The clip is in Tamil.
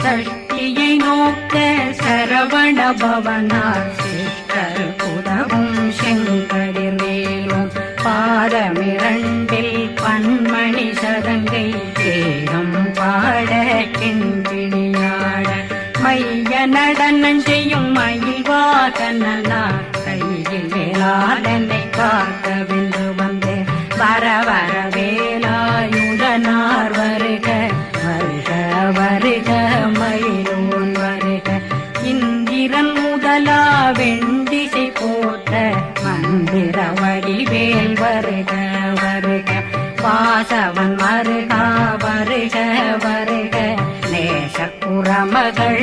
சஷ்டியை நோக்க சரவண பவனார் சித்தர் உதவும் செங்கடிர் வேலும் பாதமிரண்டில் பன்மணி சதங்கை தேகம் பாட கிண்பிணியாட மைய நடனம் செய்யும் மயில் வாகனார் கையில் வேளாளனை காக்க வென்று வந்து வர வர வேலாயுதனார் வருக வருக வருக மயிலோன் வருக இந்திரன் முதலா வெண்டிசை போட்ட மந்திர வடிவேல் வருக வருக வாசவன் வருக வருக வருக நேச குரமகள்